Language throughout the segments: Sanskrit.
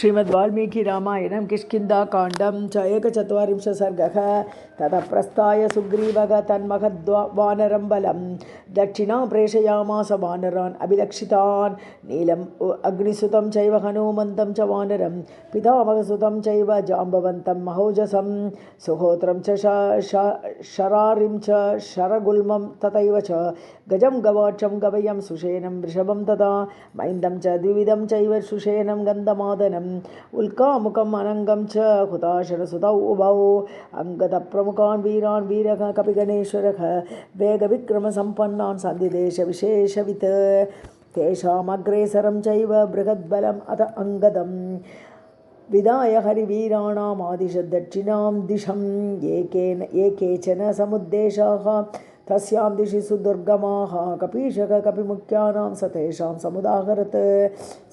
श्रीमद्वाल्मीकिरामायणं किष्किन्धाकाण्डं च एकचत्वारिंशः सर्गः। ततः प्रस्थाय सुग्रीवः तन्महद्वानरं बलं दक्षिणां प्रेषयामास वानरान् अभिलक्षितान्। नीलम् अग्निसुतं चैव हनुमन्तं च वानरं पितामहसुतं चैव जाम्बवन्तं महोजसं सुहोत्रं च शरारिं च शरगुल्मं तथैव च गजं गवाक्षं गवयं सुषेणं वृषभं तथा मैन्दं च द्विविधं चैव सुषेणं गन्धमादनम् उल्कामुखम् अनङ्गं च हुताशनसुतौ उभौ अङ्गदप्रमुखान् वीरान् वीरः कपिगणेश्वरः वेगविक्रमसम्पन्नान् सन्धिदेशविशेषवित् तेषामग्रेसरं चैव बृहद्बलम् अथ अङ्गदम् विदाय हरिवीराणामादिश दक्षिणां दिशम् ये केचन समुद्देशाः तस्यां दिशि सुदुर्गमाः कपीशः कपिमुख्यानां स तेषां समुदाहरत्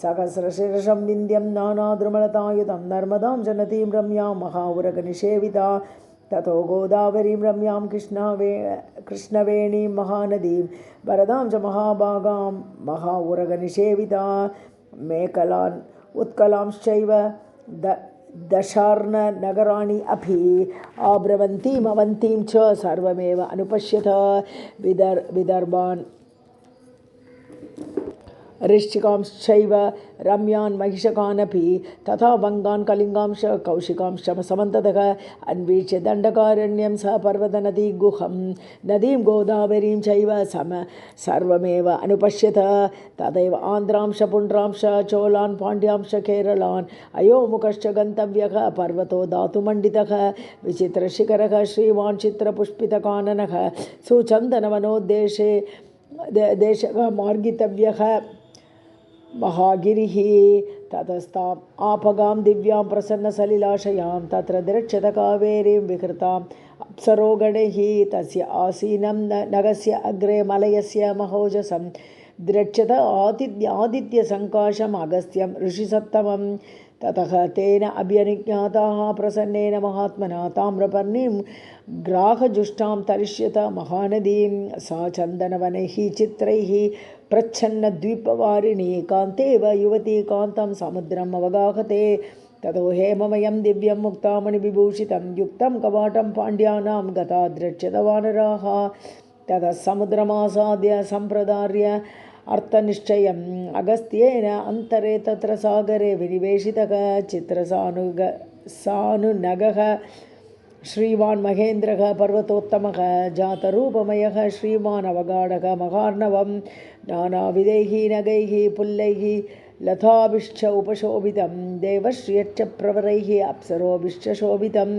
सहस्रशिरसं विन्द्यं नानाद्रुमलतायुधं नर्मदां जनतीं रम्यां महाउरगनिषेविता ततो गोदावरीं रम्यां कृष्णवेणीं महानदीं वरदां च महाभागां महाउरगनिषेविता मेखलान् उत्कलांश्चैव दशार्णनगराणि अपि आब्रवन्तीमवन्तीं च सर्वमेव अनुपश्यत विदर्भान् ऋश्चिकांश्चैव रम्यान् महिषकानपि तथा वङ्गान् कलिङ्गांश्च कौशिकांश्च समन्ततः अन्वीक्ष्य दण्डकारण्यं स पर्वतनदीगुहं नदीं गोदावरीं चैव सर्वमेव अनुपश्यत तथैव आन्ध्रांश पुण्ड्रांश चोलान् पाण्ड्यांश केरलान् अयोमुखश्च गन्तव्यः पर्वतो धातुमण्डितः विचित्रशिखरः श्रीवान् चित्रपुष्पितकाननः सुचन्दनवनोद्देशे देशः मार्गितव्यः महागिरिः ततस्ताम् आपगां दिव्यां प्रसन्नसलिलाशयां तत्र दृक्षत कावेरीं विकृताम् अप्सरोगणैः तस्य आसीनं नगस्य अग्रे मलयस्य महोजसं दृक्षत आदित्यसङ्काशम् अगस्त्यं ऋषिसत्तमं ततः तेन अभ्यनुज्ञाताः प्रसन्नेन महात्मना ताम्रपर्णीं ग्राहजुष्टां तरिष्यत महानदीं सा चन्दनवनैः चित्रैः प्रच्छन्नद्वीपवारिणी कान्तेव युवती कान्तं समुद्रम् अवगाहते ततो हेममयं दिव्यं मुक्तामणिविभूषितं युक्तं कवाटं पाण्ड्यानां गता दृक्षत वानराः ततः समुद्रमासाद्य सम्प्रदार्य अर्थनिश्चयम् अगस्त्येन अन्तरे तत्र सागरे विनिवेशितः चित्रसानुनगः श्रीवान् महेन्द्रः पर्वतोत्तमः जातरूपमयः श्रीमान् अवगाढः महार्णवं नानाविधैः नगैः पुल्लैः लताभिश्च उपशोभितं देवश्रियश्च प्रवरैः अप्सरोभिश्च शोभितं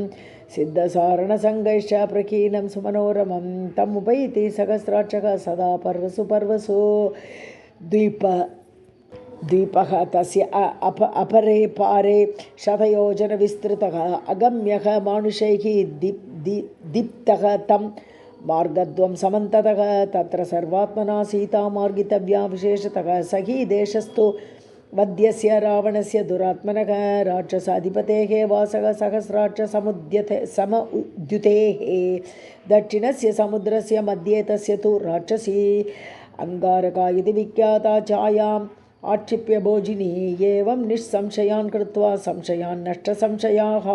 सिद्धसारणसङ्गैश्च प्रकीर्णं सुमनोरमं तमुपैति सहस्राक्षः सदा पर्वसु द्वीपः तस्य अपरे पारे शतयोजनविस्तृतः अगम्यः मानुषैः दीप्तः तं मार्गद्वं समन्ततः तत्र सर्वात्मना सीता मार्गितव्या विशेषतः सही देशस्तु वध्यस्य रावणस्य दुरात्मनः राक्षसाधिपतेः वासः सहस्राक्ष समुद्युतेः दक्षिणस्य समुद्रस्य मध्ये तस्य तु राक्षसी अङ्गारका इति विख्याता छायाम् आक्षिप्य भोजिनी एवं निःसंशयान् कृत्वा संशयान् नष्टसंशयाः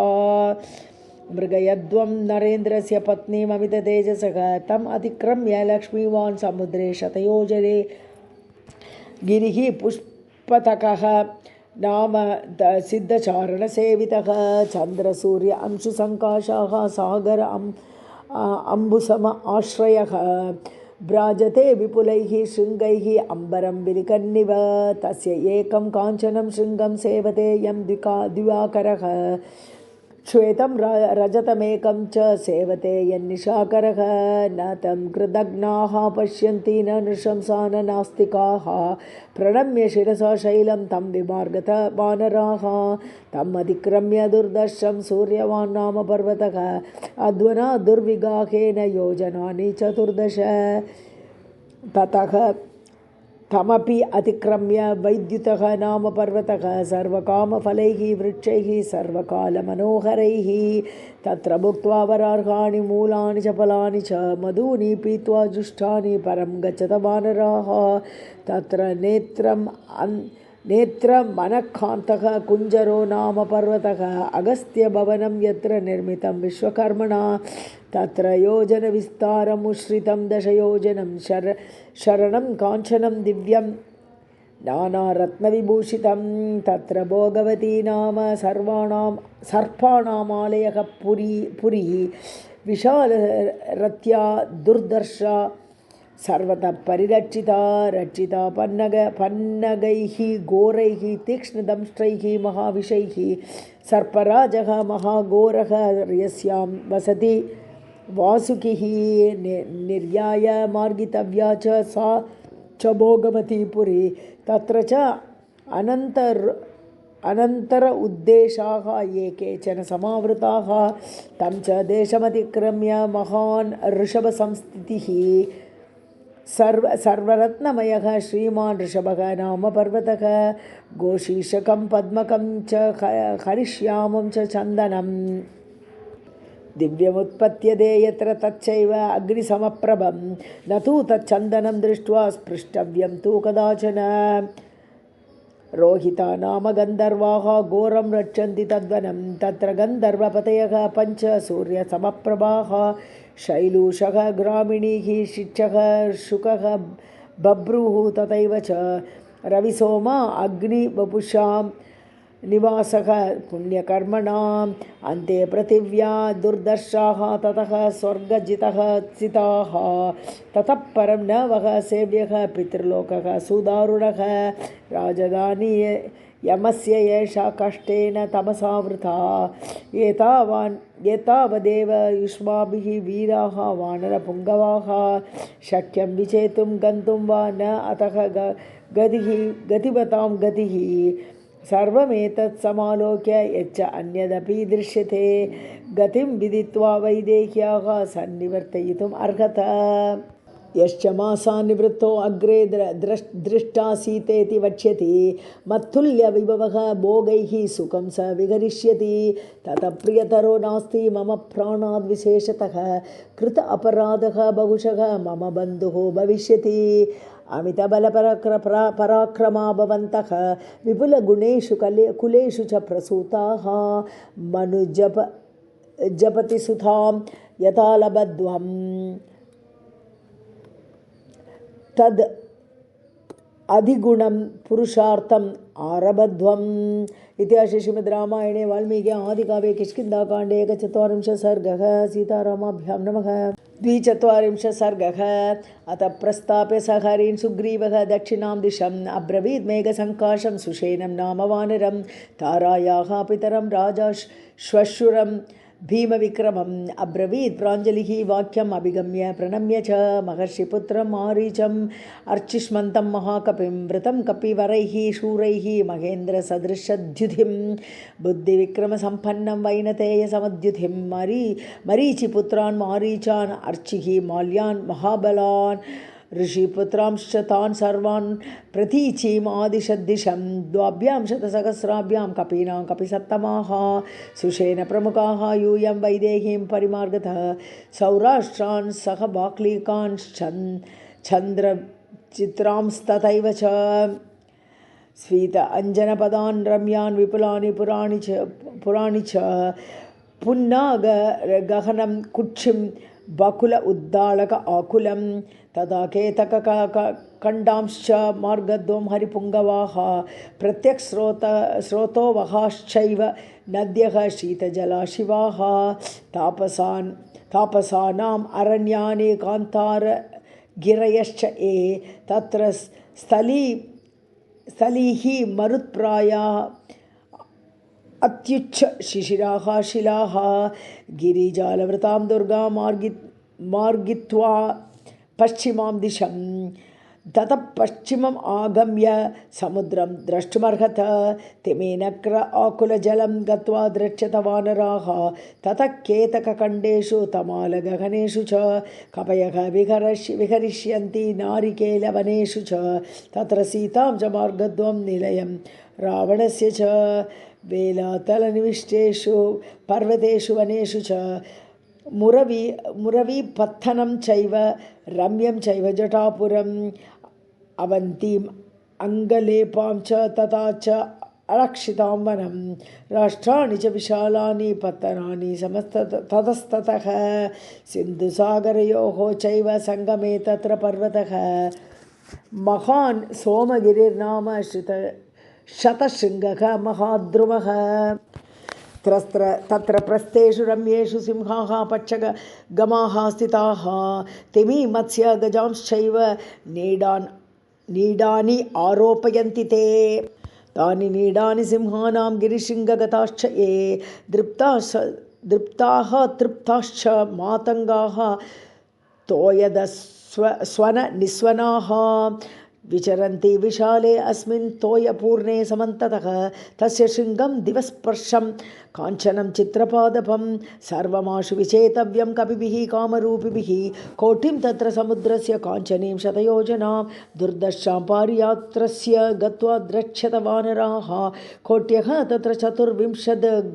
मृगयध्वं नरेन्द्रस्य पत्नीममिततेजसः तम् अतिक्रम्य लक्ष्मीवान् समुद्रे शतयोजने गिरिः पुष्पतकः नाम सिद्धचारणसेवितः चन्द्रसूर्य अंशुसङ्काशाः सागर अम्बुसम आश्रयः भ्राजते विपुलैः शृङ्गैः अम्बरं विलिकन्निव तस्य एकं काञ्चनं शृङ्गं सेवते यं दिवाकरः श्वेतं रजतमेकं च सेवते यन्निशाकरः न तं कृतघ्नाः पश्यन्ति न नृशंसा न नास्तिकाः प्रणम्य शिरसा शैलं तं विमार्गत वानराः तम् अतिक्रम्य दुर्दर्शं सूर्यवान् नाम पर्वतः अध्वना दुर्विगाहेन योजनानि 14 ततः तमपि अतिक्रम्य वैद्युतः नाम पर्वतः सर्वकामफलैः वृक्षैः सर्वकालमनोहरैः तत्र भुक्त्वा वरार्हाणि मूलानि च फलानि च मधूनि पीत्वा जुष्टानि परं गच्छत वानराः तत्र नेत्रमनःकान्तः कुञ्जरो नाम पर्वतः अगस्त्यभवनं यत्र निर्मितं विश्वकर्मणा तत्र योजनविस्तारमुश्रितं दशयोजनं शरणं काञ्चनं दिव्यं नानारत्नविभूषितं तत्र भोगवती नाम सर्पाणामालयः पुरी विशालरत्या दुर्दर्शा सर्वतः रक्षिता पन्नगैः घोरैः तीक्ष्णदंष्ट्रैः महाविषैः सर्पराजः महाघोरः यस्यां वसति वासुकिः निर्याय मार्गितव्या च सा च भोगवती पुरी तत्र च अनन्तर उद्देशाः ये केचन समावृताः तं च देशमतिक्रम्य महान् ऋषभसंस्थितिः सर्वरत्नमयः श्रीमान् ऋषभः नाम पर्वतः गोशीर्षकं पद्मकं च हरिश्यामं च चन्दनं दिव्यमुत्पद्यते यत्र तच्चैव अग्निसमप्रभं न तु तच्चन्दनं दृष्ट्वा स्पृष्टव्यं तु कदाचन रोहिता नाम गन्धर्वाः घोरं रक्षन्ति तद्वनं तत्र गन्धर्वपतयः पञ्च सूर्यसमप्रभाः शैलूषः ग्रामिणीः शिक्षः शुकः बभ्रुः तथैव च रविसोमा अग्निवपुषां निवासः पुण्यकर्मणाम् अन्ते पृथिव्या दुर्दर्शाः ततः स्वर्गजितः चिताः ततः परं न वः सेव्यः पितृलोकः सुदारुणः राजधानी यमस्य एषा कष्टेन तमसावृता एतावदेव युष्माभिः वीराः वानरपुङ्गवाः शक्यं विचेतुं गन्तुं वा न अतः गतिवतां गतिः सर्वमेतत् समालोक्य यच्च अन्यदपि दृश्यते गतिं विदित्वा वैदेह्याः सन्निवर्तयितुम् अर्हत यश्च मासान् निवृत्तो अग्रे दृष्टासीतेति वक्ष्यति मत्तुल्यविभवः भोगैः सुखं स विहरिष्यति ततः प्रियतरो नास्ति मम प्राणाद्विशेषतः कृत अपराधः बहुशः मम बन्धुः भविष्यति अमितबलपराक्रमा भवन्तः विपुलगुणेषु कुलेषु च प्रसूताः मनुजपति सुतां यथा लभध्वम् तद् अधिगुणं पुरुषार्थम् आरभध्वम् इतिहासे श्रीमद् रामायणे वाल्मीकि आदिकाव्ये किष्किन्धाकाण्डे 41 सर्गः सीतारामाभ्यां नमः 42 सर्गः अथ प्रस्ताप्य स हरीन् सुग्रीवः दक्षिणां दिशम् अब्रवीत् मेघसङ्काशं सुषेणं नाम वानरं तारायाः पितरं राजा श्वशुरं भीमविक्रमम् अब्रवीत् प्राञ्जलिः वाक्यम् अभिगम्य प्रणम्य च महर्षिपुत्रं मारीचम् अर्चिष्मन्तं महाकपिं वृतं कपिवरैः शूरैः महेन्द्रसदृशद्युतिं बुद्धिविक्रमसम्पन्नं वैनतेयसमद्युतिं मरीचिपुत्रान् मारीचान् अर्चिः माल्यान् महाबलान् ऋषिपुत्रांश्च तान् सर्वान् प्रतीचीम् आदिशद्दिशं द्वाभ्यां शतसहस्राभ्यां कपीनां कपिसत्तमाः सुषेण प्रमुखाः यूयं वैदेहीं परिमार्गतः सौराष्ट्रान् सह बाक्लीकान् चन्द्रचित्रांस्तथैव च स्वीत अञ्जनपदान् रम्यान् विपुलानि पुराणि च पुन्नागहनं कुक्षिं बकुल उद्दालक आकुलं तदा केतककण्डांश्च मार्गद्वं हरिपुङ्गवाः प्रत्यक्स्रोतो वहाश्चैव नद्यः शीतजलाशिवाः तापसानाम् अरण्यानि कान्तारगिरयश्च ये तत्र स्थलीः मरुत्प्राया अत्युच्च शिशिराः शिलाः गिरिजालवृतां दुर्गां मार्गित्वा पश्चिमां दिशं ततः पश्चिमम् आगम्य समुद्रं द्रष्टुमर्हत तिमेनक्र आकुलजलं गत्वा द्रक्ष्यत वानराः ततः केतकखण्डेषु तमालगगनेषु च कपयः विहरिष्यन्ति नारिकेलवनेषु च तत्र सीतां च मार्गद्वं निलयं रावणस्य च वेलातलनिविष्टेषु पर्वतेषु वनेषु च मुरवीपत्तनं चैव रम्यं चैव जटापुरम् अङ्गलेपां च तथा च अलक्षितां वनं राष्ट्राणि च विशालानि पत्तनानि ततस्ततः सिन्धुसागरयोः चैव सङ्गमे तत्र पर्वतः महान् सोमगिरिर्नाम शतशृङ्गः महाद्रुमः तत्र प्रस्थेषु रम्येषु सिंहाः पक्षगमाः स्थिताः तिमि मत्स्य गजांश्चैव नीडानि आरोपयन्ति ते तानि नीडानि सिंहानां गिरिशृङ्गगताश्च ये दृप्ताः तृप्ताश्च मातङ्गाः तोयदस्वन निस्वनाः विचरन्ति विशाले अस्मिन् तोयपूर्णे समन्ततः तस्य शृङ्गं दिवस्पर्शं काञ्चनं चित्रपादपं सर्वमाशु विचेतव्यं कपिभिः कामरूपिभिः कोटिं तत्र समुद्रस्य काञ्चनीं शतयोजनां दुर्दशां पारियात्रस्य गत्वा द्रक्ष्यत वानराः कोट्यः तत्र 24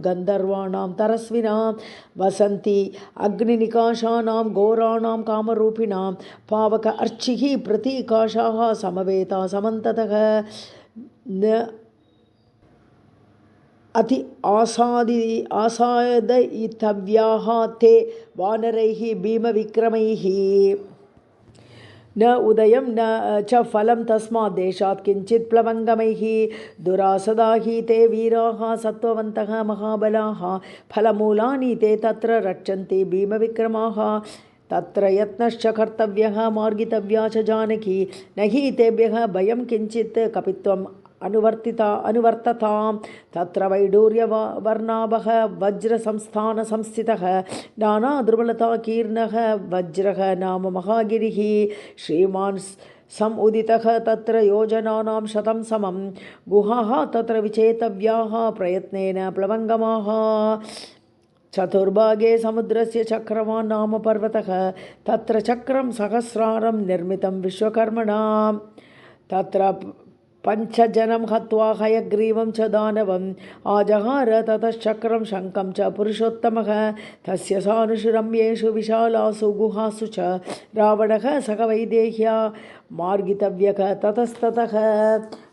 गन्धर्वाणां तरस्विनां वसन्ति अग्निनिकाशानां घोराणां कामरूपिणां पावक अर्चिः प्रतीकाशाः समवेता समन्ततः न अति आसादयितव्याः ते वानरैः भीमविक्रमैः न उदयं न च फलं तस्मात् देशात् किञ्चित् प्लवङ्गमैः दुरासदा हि ते वीराः सत्त्ववन्तः महाबलाः फलमूलानि ते तत्र रक्षन्ति भीमविक्रमाः तत्र यत्नश्च कर्तव्यः मार्गितव्या च जानकी न हि तेभ्यः भयं किञ्चित् कपित्वम् अनुवर्ततां तत्र वैडूर्यवर्णाभः वज्रसंस्थानसंस्थितः नानादुर्बलताकीर्णः वज्रः नाम महागिरिः श्रीमान् समुदितः तत्र योजनानां 100 समं गुहाः तत्र विचेतव्याः प्रयत्नेन प्लवङ्गमाः चतुर्भागे समुद्रस्य चक्रवान् नाम पर्वतः तत्र चक्रं सहस्रारं निर्मितं विश्वकर्मणा तत्र 5 जनं हत्वा हयग्रीवं च दानवम् आजहार ततश्चक्रं शङ्खं च पुरुषोत्तमः तस्य सानुषुरम्येषु विशालासु गुहासु च रावणः सकवैदेह्या मार्गितव्यः ततस्ततः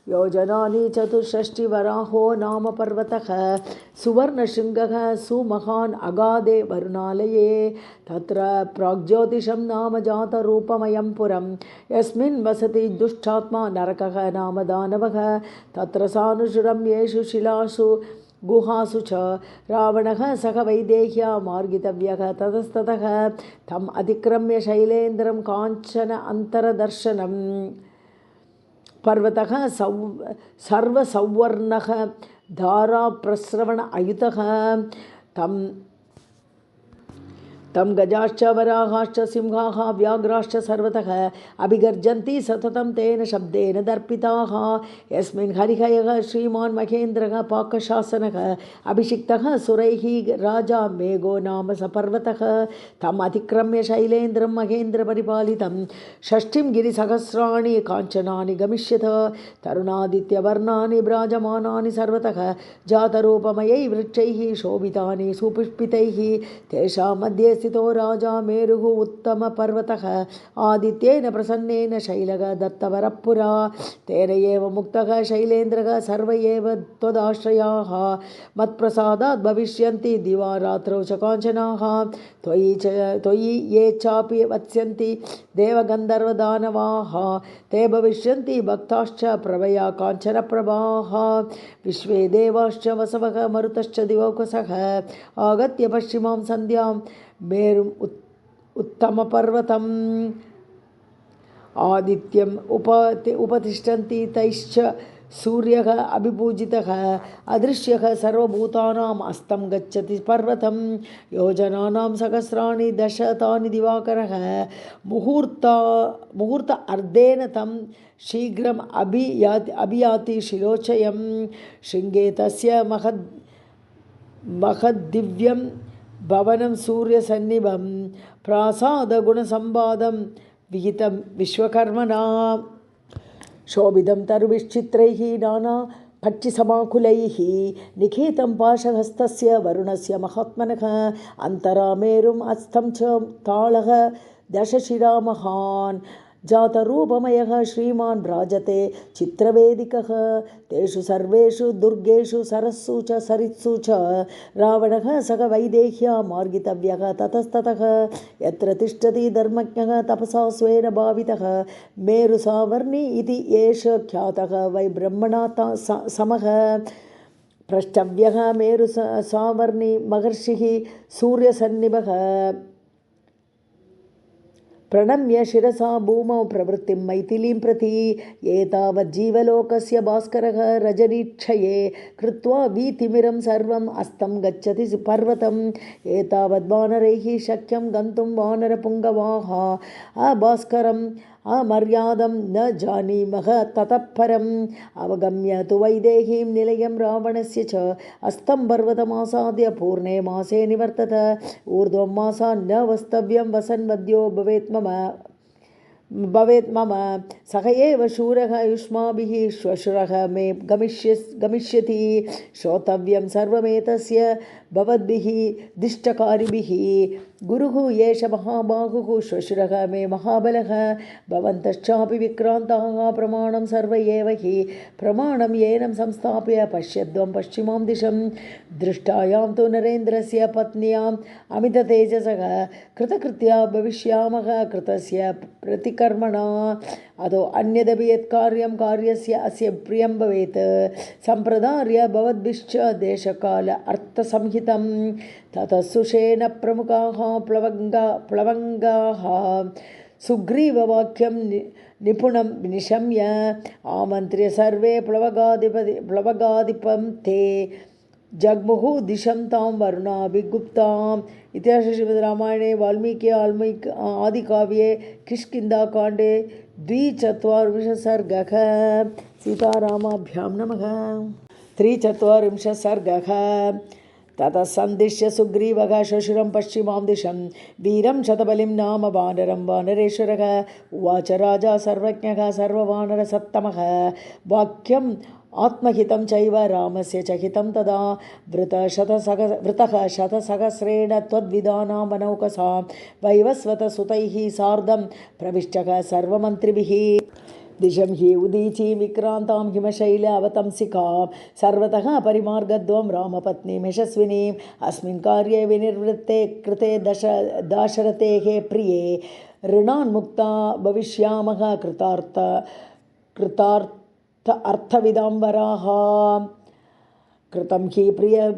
योजनानि 64 वराहो नाम पर्वतः सुवर्णशृङ्गः सुमहान् अगाधे वरुणालये तत्र प्राग्ज्योतिषं नाम जातरूपमयं पुरं यस्मिन् वसति दुष्टात्मा नरकः नाम दानवः तत्र सानुषुरम्येषु शिलासु गुहासु च रावणः सह वैदेह्या मार्गितव्यः ततस्ततः तम् अतिक्रम्य शैलेन्द्रं काञ्चन अन्तरदर्शनम् पर्वतः सर्वसौवर्णः धाराप्रस्रवण अयुतः तं गजाश्च वराहाश्च सिंहाः व्याघ्राश्च सर्वतः अभिगर्जन्ति सततं तेन शब्देन दर्पिताः यस्मिन् हरिहयः श्रीमान् महेन्द्रः पाकशासनः अभिषिक्तः सुरैः राजा मेघो नाम स पर्वतः तम् अतिक्रम्य शैलेन्द्रं महेन्द्रपरिपालितं 6 गिरिसहस्राणि काञ्चनानि गमिष्यत तरुणादित्यवर्णानि विराजमानानि सर्वतः जातरूपमयै वृक्षैः शोभितानि सुपुष्पितैः तेषां मध्ये स्थितो राजा मेरुः उत्तमपर्वतः आदित्येन प्रसन्नेन शैलः दत्तवरपुरा तेन एव मुक्तः शैलेन्द्रः सर्व एव त्वदाश्रयाः मत्प्रसादात् भविष्यन्ति दिवा रात्रौ च काञ्चनाः त्वयि ये चापि वत्स्यन्ति देवगन्धर्वदानवाः ते भविष्यन्ति भक्ताश्च प्रभया काञ्चनप्रभाः विश्वे देवाश्च वसवः मरुतश्च दिवौकसः आगत्य पश्चिमां सन्ध्यां मेरुम् उत्तमपर्वतम् आदित्यम् उपतिष्ठन्ति तैश्च सूर्यः अभिपूजितः अदृश्यः सर्वभूतानाम् अस्तं गच्छति पर्वतं योजनानां सहस्राणि 10 तानि दिवाकरः मुहूर्त अर्धेन तं शीघ्रम् अभियाति शिलोचयं शृङ्गे तस्य महद्दिव्यं भवनं सूर्यसन्निभं प्रासादगुणसम्पादं विहितं विश्वकर्मणा शोभितं तरुभिश्चित्रैः नाना पक्षिसमाकुलैः निखेतं पाशहस्तस्य वरुणस्य महात्मनः अन्तरा मेरुम् अस्तं च तालः 10 शिरा महान् जातरूपमयः श्रीमान् भ्राजते चित्रवेदिकः। तेषु सर्वेषु दुर्गेषु सरस्सु च सरित्सु च रावणः सह वैदेह्या मार्गितव्यः। ततस्ततः यत्र तिष्ठति धर्मज्ञः तपसा स्वेन भावितः मेरुसावर्णि इति एष ख्यातः वै ब्रह्मणा समः। प्रष्टव्यः मेरुसावर्णि महर्षिः सूर्यसन्निभः प्रणम्य शिरसा भूमौ प्रवृत्तिं मैथिलीं प्रति। एतावज्जीवलोकस्य भास्करः रजनीक्षये कृत्वा वीतिमिरं सर्वम् अस्तं गच्छति पर्वतम्। एतावद्वानरैः शक्यं गन्तुं वानरपुङ्गवाः अभास्करम् अमर्यादं न जानीमः। ततः परम् अवगम्य तु वैदेहीं निलयं रावणस्य च अस्तं पर्वतमासाद्य पूर्णे मासे निवर्तत। ऊर्ध्वं मासा न वस्तव्यं वसन्वद्यो भवेत् मम सह एव शूरः युष्माभिः श्वशुरः मे गमिष्यति। श्रोतव्यं सर्वमेतस्य भवद्भिः दिष्टकारिभिः। गुरुः एष महाबाहुः श्वशुरः मे महाबलः। भवन्तश्चापि विक्रान्ताः प्रमाणं सर्व एव हि। प्रमाणं येन संस्थाप्य पश्यद्वं पश्चिमां दिशं। दृष्टायां तु नरेन्द्रस्य पत्न्याम् अमिततेजसः कृतकृत्या भविष्यामः कृतस्य प्रतिकर्मणा। अतो अन्यदपि यत्कार्यं कार्यस्य अस्य प्रियं भवेत् सम्प्रदार्य भवद्भिश्च देशकाल अर्थसंहितं। ततः सुषेण प्रमुखाः प्लवङ्गाः सुग्रीववाक्यं निपुणं निशम्य आमन्त्र्य सर्वे प्लवगाधिपं ते जग्मुः दिशं तां वरुणाभिगुप्ताम्। इतिहासे श्रीमद्रामायणे वाल्मीकि आदिकाव्ये किष्किन्धाकाण्डे 24 सर्गः। सीतारामाभ्यां नमः। 43 सर्गः। ततः सन्दिश्य सुग्रीवः श्वशुरं पश्चिमां दिशं वीरं शतबलिं नाम वानरं वानरेश्वरः। उवाच राजा सर्वज्ञः सर्ववानरसत्तमः वाक्यम् आत्महितं चैव रामस्य च हितं तदा। वृतः शतसहस्रेण त्वद्विदानां वनौकसां वैवस्वतसुतैः सार्धं प्रविष्टः सर्वमन्त्रिभिः। दिशं हि उदीचीं विक्रान्तां हिमशैल अवतंसिकां सर्वतः परिमार्गद्वं रामपत्नीं यशस्विनीम्। अस्मिन् कार्ये विनिर्वृत्ते कृते दाशरथेः प्रिये ऋणान्मुक्ता भविष्यामः कृतार्थ अर्थविदाम्बराः। कृतं हि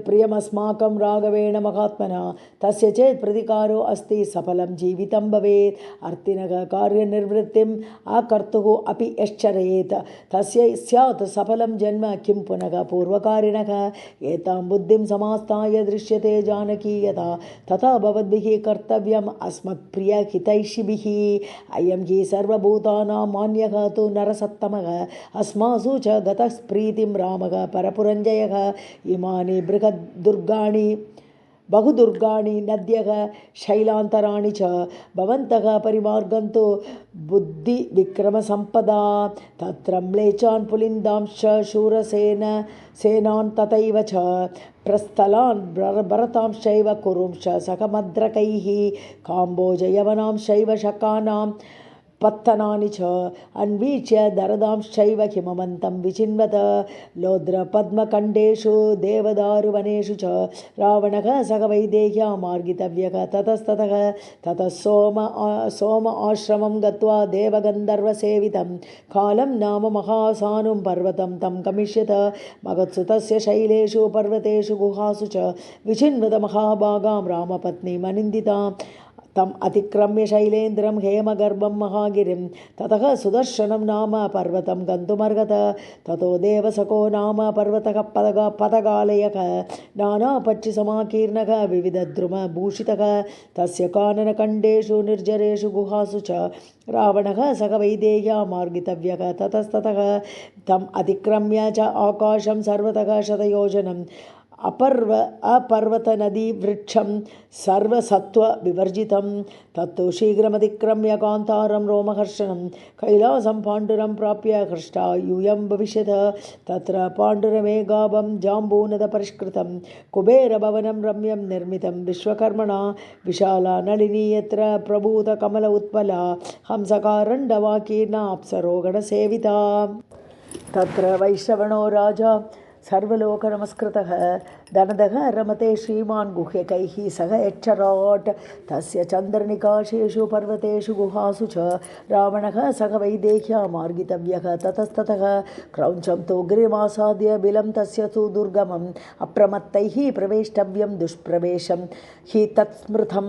प्रियमस्माकं राघवेण महात्मना तस्य चेत् प्रतिकारो अस्ति सफलं जीवितं भवेत्। अर्थिनः कार्यनिवृत्तिम् अकर्तुः अपि यश्चरेत् तस्य स्यात् सफलं जन्म। किं पुनः पूर्वकारिणः एतां बुद्धिं समास्ताय दृश्यते जानकी यथा तथा भवद्भिः कर्तव्यम् अस्मत्प्रियहितैषिभिः। अयं हि सर्वभूतानां मान्यः तु नरसत्तमः अस्मासु च गतः प्रीतिं रामः परपुरञ्जयः। इमानि बृहद्दुर्गाणि बहुदुर्गाणि नद्यः शैलान्तराणि च भवन्तः परिमार्गन्तु बुद्धिविक्रमसम्पदा। तत्र म्लेच्छान् पुलिन्दांश्च शूरसेनान् तथैव च प्रस्थलान् भरतांश्चैव कुरुंश्च सकमद्रकैः काम्बोजयवनांश्चैव शकानां पत्तनानि च अन्वीच्य दरदांश्चैव हिमवन्तं विचिन्वत। लोद्रपद्मकण्डेषु देवदारुवनेषु च रावणः सह वैदेह्या मार्गितव्यः। ततः सोम आश्रमं गत्वा देवगन्धर्वसेवितं कालं नाम महासानुं पर्वतं तं गमिष्यत। मगत्सुतस्य शैलेषु पर्वतेषु गुहासु च विचिन्वत महाभागां रामपत्नीम् अनिन्दिताम्। तम् अतिक्रम्य शैलेन्द्रं हेमगर्भं महागिरिं ततः सुदर्शनं नाम पर्वतं गन्तुमर्हत। ततो देवसको नाम पर्वतः पदगालयः नानापक्षिसमाकीर्णः विविधद्रुमभूषितः। तस्य काननखण्डेषु निर्जरेषु गुहासु च रावणः सह वैदेह्या मार्गितव्यः। ततस्ततः तम् अतिक्रम्य च आकाशं सर्वतः शतयोजनं अपर्वतनदीवृक्षं सर्वसत्त्वविवर्जितं तत्तु शीघ्रमतिक्रम्य कान्तारं रोमहर्षणं कैलासं पाण्डुरं प्राप्य हृष्टा यूयं भविष्यत् तत्र पाण्डुरमेघाभं जाम्बूनदपरिष्कृतं कुबेरभवनं रम्यं निर्मितं विश्वकर्मणा विशाला नलिनी यत्र प्रभूतकमल उत्पला हंसकारण्डवाकीर्णा अप्सरोगणसेविता तत्र वैश्रवणो राजा सर्वलोकनमस्कृतः धनदः रमते श्रीमान् गुह्यकैः सह यक्षराट् तस्य चन्द्रनिकाशेषु पर्वतेषु गुहासु च रावणः सह वैदेह्या मार्गितव्यः ततस्ततः क्रौञ्चं तु गिरिमासाद्य बिलं तस्य तु दुर्गमम् अप्रमत्तैः प्रवेष्टव्यं दुष्प्रवेशं हि तत्स्मृतं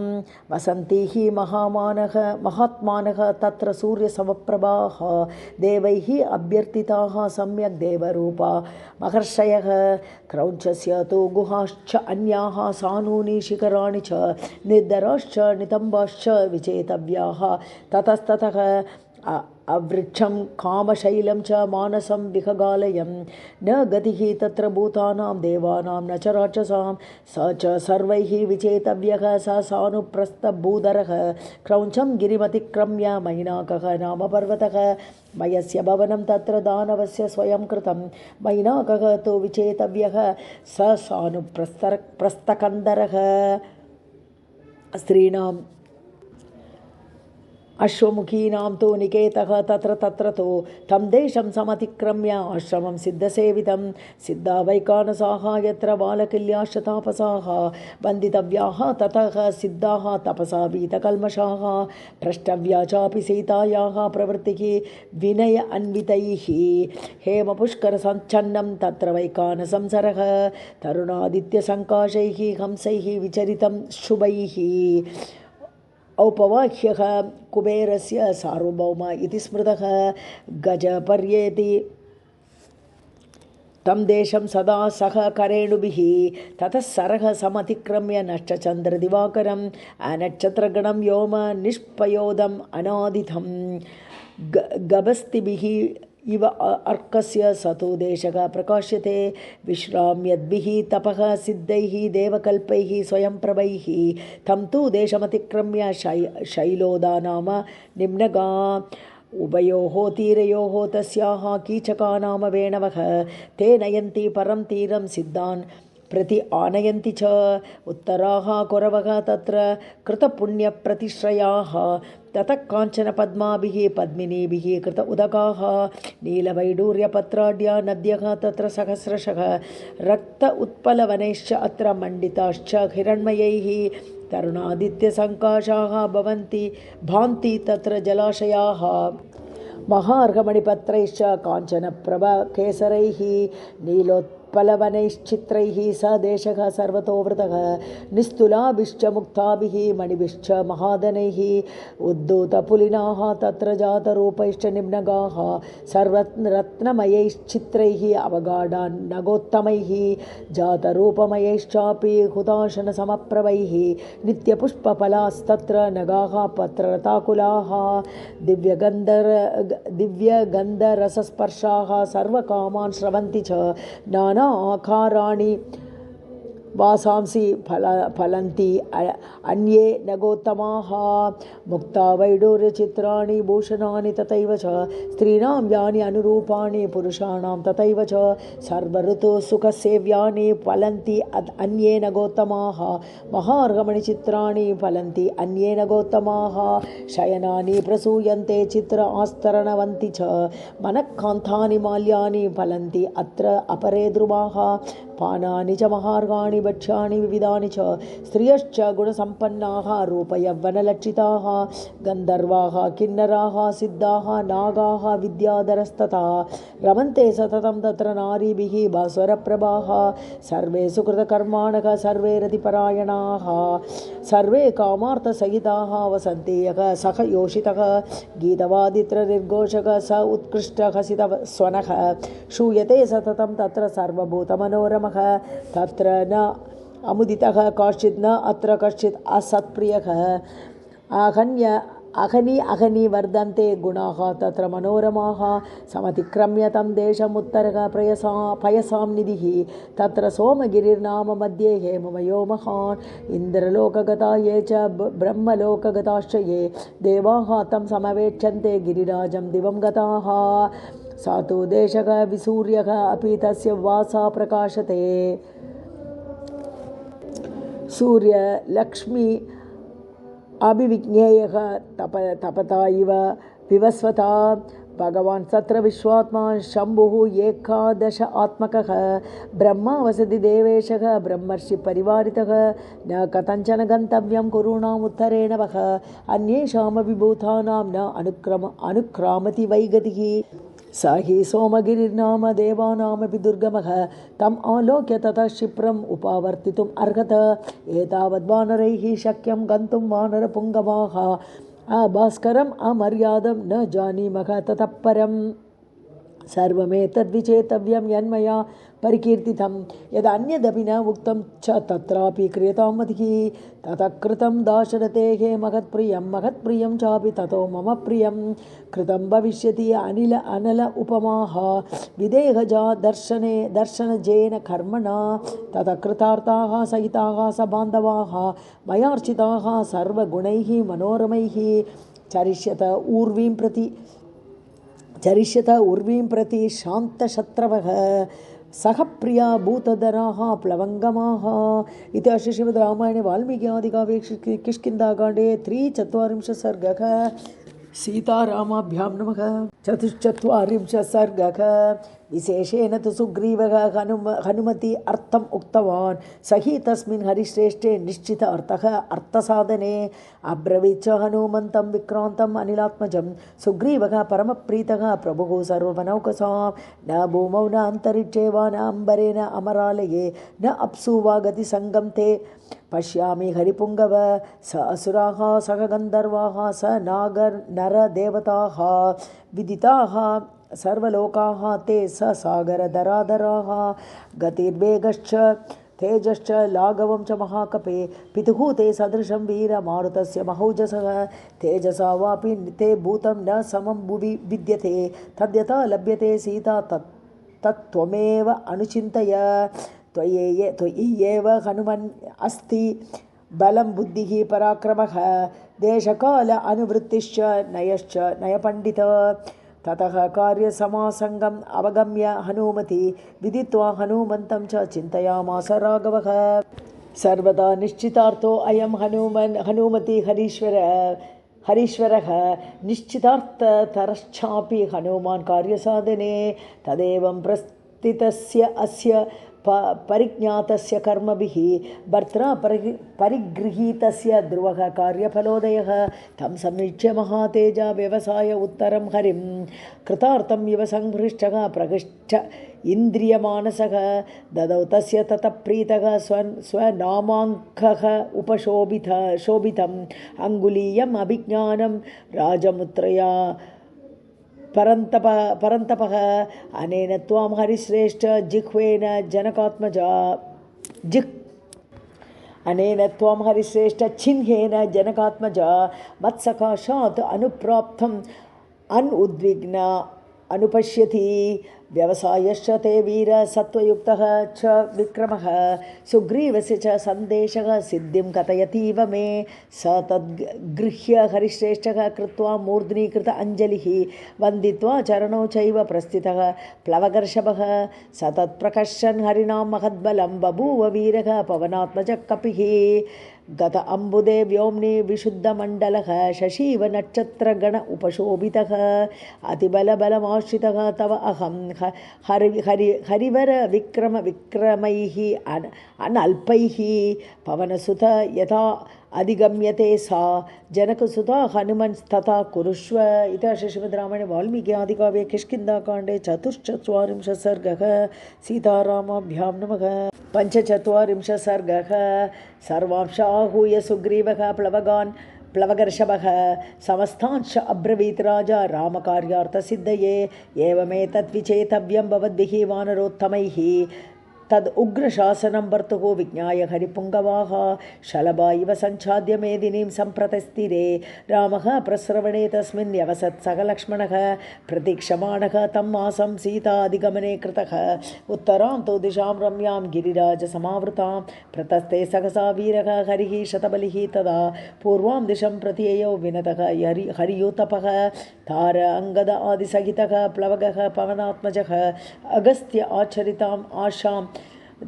वसन्ति हि महात्मानः तत्र सूर्यसमप्रभाः देवैः अभ्यर्थिताः सम्यक् देवरूपा महर्षयः क्रौञ्चस्य तु गुहाश्च अन्याः सानूनि शिखराणि च निर्दराश्च नितम्बाश्च विचेतव्याः ततस्ततः अवृक्षं कामशैलं च मानसं विहगालयं न गतिः तत्र भूतानां देवानां न च राक्षसां स च सर्वैः विचेतव्यः स सानुप्रस्थभूधरः क्रौञ्चं गिरिमतिक्रम्य मैनाकः नाम पर्वतः मयस्य भवनं तत्र दानवस्य स्वयं कृतं मैनाकः तु विचेतव्यः स सानुप्रस्थकन्दरः स्त्रीणां अश्वमुखीनां तु निकेतः तत्र तु तं देशं समतिक्रम्य आश्रमं सिद्धसेवितं सिद्धा वैकानसाः यत्र बालकिल्याश्च तापसाः बन्धितव्याः ततः सिद्धाः तपसा वीतकल्मषाः प्रष्टव्या चापि सीतायाः प्रवृत्तिः विनय अन्वितैः हेमपुष्करसञ्छन्नं तत्र वैकानसंसरः तरुणादित्यसङ्काशैः हंसैः विचरितं शुभैः औपवाह्यः कुबेरस्य सार्वभौम इति स्मृतः गजपर्येति तं देशं सदा सह करेणुभिः ततः सरः समतिक्रम्य नक्षचन्द्रदिवाकरम् नक्षत्रगणं व्योम निष्पयोदम् अनादितं गभस्तिभिः इव अर्कस्य सतो देशः प्रकाश्यते विश्राम्यद्भिः तपः सिद्धैः देवकल्पैः स्वयंप्रभैः तं तु देशमतिक्रम्य शैलोदा नाम निम्नगा उभयोः तीरयोः तस्याः कीचका नाम वेणवः ते नयन्ति परं तीरं सिद्धान् प्रति आनयन्ति च उत्तराः कुरवः तत्र कृतपुण्यप्रतिश्रयाः ततः काञ्चन पद्माभिः पद्मिनीभिः कृत उदकाः नीलवैडूर्यपत्राढ्या नद्यः तत्र सहस्रशः रक्त उत्पलवनैश्च अत्र मण्डिताश्च हिरण्मयैः तरुणादित्यसङ्काशाः भान्ति तत्र जलाशयाः महार्घमणिपत्रैश्च काञ्चनप्रभकेसरैः नीलोत्पलवनैश्चित्रैः स देशः सर्वतोवृतः निस्तुलाभिश्च मुक्ताभिः मणिभिश्च महादनैः उद्धूतपुलिनाः तत्र जातरूपैश्च निम्नगाः सर्वरत्नमयैश्चित्रैः अवगाढान्नगोत्तमैः जातरूपमयैश्चापि हुताशनसमप्रभैः नित्यपुष्पफलास्तत्र नगाः पत्ररताकुलाः दिव्यगन्धरसस्पर्शाः सर्वकामान् स्रवन्ति च नाना आकाराणि वासांसि फलन्ति अन्ये नगोत्तमाः मुक्ता वैडूर्यचित्राणि भूषणानि तथैव च स्त्रीणां यानि अनुरूपाणि पुरुषाणां तथैव च सर्वऋतुसुखसेव्यानि फलन्ति अन्ये नगोत्तमाः महार्घमणिचित्राणि फलन्ति अन्ये नगोत्तमाः शयनानि प्रसूयन्ते चित्र आस्तरणवन्ति च मनःकान्तानि माल्यानि फलन्ति अत्र अपरे ध्रुवाः पानानि च महार्घाणि भक्ष्याणि विविधानि च स्त्रियश्च गुणसम्पन्नाः रूपयौवनलक्षिताः गन्धर्वाः किन्नराः सिद्धाः नागाः विद्याधरस्तथा रमन्ते सततं तत्र नारीभिः भास्वरप्रभाः सर्वे सुकृतकर्माणः सर्वे रतिपरायणाः सर्वे कामार्थसहिताः वसन्ति यः सः योषितः गीतवादित्रनिर्घोषः स उत्कृष्टहसितस्वनः श्रूयते सततं तत्र सर्वभूतमनोरमः तत्र न अमुदितः काश्चित् न अत्र कश्चित् असत्प्रियः आहन्य अहनी वर्धन्ते गुणाः तत्र मनोरमाः समतिक्रम्य तं देशमुत्तरः पयसां निधिः तत्र सोमगिरिर्नाम मध्ये हेममयो महान् इन्द्रलोकगता ये च ब्रह्मलोकगताश्च ये देवाः तं समवेक्षन्ते गिरिराजं दिवं गताः सा तु देशः विसूर्यः अपि तस्य वासा प्रकाशते सूर्य लक्ष्मी अभिविज्ञेयः तपता इव विवस्वता भगवान् तत्र विश्वात्मा शम्भुः एकादश आत्मकः ब्रह्मा वसति देवेशः ब्रह्मर्षि परिवारितः न कथञ्चन गन्तव्यं कुरूणाम् उत्तरेण वः अन्येषामपि भूतानां न अनुक्रामति वैगतिः स हि सोमगिरिर्नाम देवानामपि दुर्गमः तम् आलोक्य ततः क्षिप्रम् उपावर्तितुम् अर्हत एतावद्वानरैः शक्यं गन्तुं वानरपुङ्गवाः भास्करम् अमर्यादं न जानीमः ततः परम् सर्वमेतद्विचेतव्यं यन्मया परिकीर्तितं यदन्यदपि न उक्तं च तत्रापि क्रियतां मतिः ततः कृतं दाशरथेः महत्प्रियं चापि ततो मम प्रियं कृतं भविष्यति अनल उपमाः विदेहजा दर्शनजेन कर्मणा ततः कृतार्थाः सहिताः स बान्धवाः मयार्चिताः सर्वगुणैः मनोरमैः चरिष्यत उर्वीं प्रति शान्तशत्रवः सह प्रिया भूतधराः प्लवङ्गमाः इति श्रीमद् रामायणे वाल्मीकि आदिकाव्ये किष्किन्धाकाण्डे 3:40 सर्गः सीतारामाभ्यां नमः। 44 सर्गः विशेषेण तु सुग्रीवः हनुमति अर्थम् उक्तवान् सहि तस्मिन् हरिश्रेष्ठे निश्चित अर्थः अर्थसाधने अब्रवीच्च हनुमन्तं विक्रान्तम् अनिलात्मजं सुग्रीवः परमप्रीतः प्रभुः सर्ववनौकसां न भूमौ न अन्तरिक्षे वा न अम्बरे न अमरालये न अप्सु वा गतिसङ्गं ते पश्यामि हरिपुङ्गव स असुराः सह गन्धर्वाः स नरदेवताः विदिताः सर्वलोकाः ते स सागरधराधराः गतिर्वेगश्च तेजश्च लाघवं च महाकपे पितुः ते सदृशं वीरमारुतस्य महौजसः तेजसा वापि ते भूतं न समं भुवि विद्यते तद्यथा लभ्यते सीता तत्त्वमेव अनुचिन्तय त्वयि एव हनुमन् अस्ति बलं बुद्धिः पराक्रमः देशकाल अनुवृत्तिश्च नयपण्डित ततः कार्यसमासङ्गम् अवगम्य हनुमति विदित्वा हनुमन्तं च चिन्तयामास राघवः सर्वदा निश्चितार्थो अयं हनुमति हरीश्वरः निश्चितार्थतरश्चापि हनुमान् कार्यसाधने तदेवं प्रस्थितस्य अस्य परिज्ञातस्य कर्मभिः भर्त्रा परिगृहीतस्य ध्रुवः कार्यफलोदयः तं समीक्ष्य महातेजा व्यवसाय उत्तरं हरिं कृतार्थम् इव संहृष्टः प्रकृष्ट इन्द्रियमानसः ददौ तस्य ततः प्रीतः स्वनामाङ्कः शोभितम् अङ्गुलीयम् अभिज्ञानं राजमुद्रया परन्तपः अनेन त्वां हरिश्रेष्ठ जिह्वेन चिह्नेन जनकात्मजा मत्सकाशात् अनुप्राप्तम् अनुद्विग्न अनुपश्यति व्यवसायश्च ते वीर सत्त्वयुक्तः च विक्रमः सुग्रीवस्य च सन्देशः सिद्धिं कथयतीव मे स तद्गृह्य हरिश्रेष्ठः कृत्वा मूर्ध्नीकृत अञ्जलिः वन्दित्वा चरणौ चैव प्रस्थितः प्लवगर्षभः स तत्प्रकर्षन् हरिणां महद्बलं बभूव वीरः पवनात्मजः कपिः गत अम्बुदे व्योम्नि विशुद्धमण्डलः शशीव नक्षत्रगण उपशोभितः अतिबलबलमाश्रितः तव अहं हरिवर विक्रमैः अनल्पैः पवनसुत यथा अधिगम्यते सा जनकसुता हनुमंस्तथा कुरुष्व इति श्रीमद् रामायणे वाल्मीकि आदिकाव्ये किष्किन्धाकाण्डे 44 सर्गः सीतारामाभ्यां नमः। 45 सर्गः सर्वांश आहूय सुग्रीवः प्लवगर्षभः समस्तांश्च अब्रवीत् राजा रामकार्यार्थसिद्धये एवमेतद्विचेतव्यं भवद्भिः वानरोत्तमैः तद् उग्रशासनं भर्तुः विज्ञाय हरिपुङ्गवाः शलभा इव सञ्चाद्य मेदिनीं सम्प्रतस्थिरे रामः प्रस्रवणे तस्मिन् न्यवसत् सह लक्ष्मणः प्रतीक्षमाणः तम् आसं सीताधिगमने कृतः उत्तरां तु दिशां रम्यां गिरिराजसमावृतां प्रतस्ते सहसा वीरः हरिः शतबलिः तदा पूर्वां दिशं प्रति ययौ विनतः हरियूतपः तार अङ्गद आदिसहितः प्लवगः पवनात्मजः अगस्त्य आचरिताम् आशां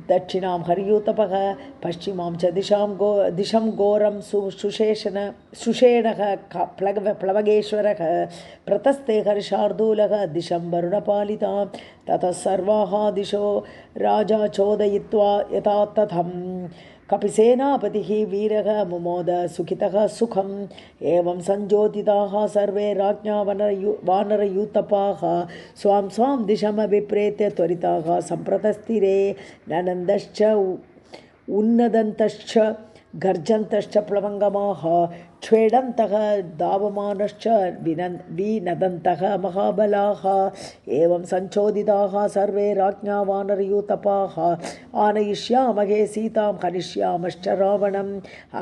दक्षिणां हरियूतपः पश्चिमां च दिशं घोरं सुषेणः प्लवगेश्वरः प्रतस्ते हर्षार्दूलः दिशं वरुणपालितां ततः सर्वाः दिशो राजा चोदयित्वा यथा तथं कपिसेनापतिः वीरः मुमोद सुखितः सुखम् एवं संज्योतिताः सर्वे राज्ञा वानरयूतपाः स्वां स्वां दिशमभिप्रेत्य त्वरिताः सम्प्रतस्थिरे ननन्दश्च उन्नदन्तश्च गर्जन्तश्च प्लवङ्गमाः क्ष्वेडन्तः धावमानश्च विनदन्तः महाबलाः एवं संचोदिताः सर्वे राज्ञा वानरयूतपाः आनयिष्यामहे सीतां हनिष्यामश्च रावणम्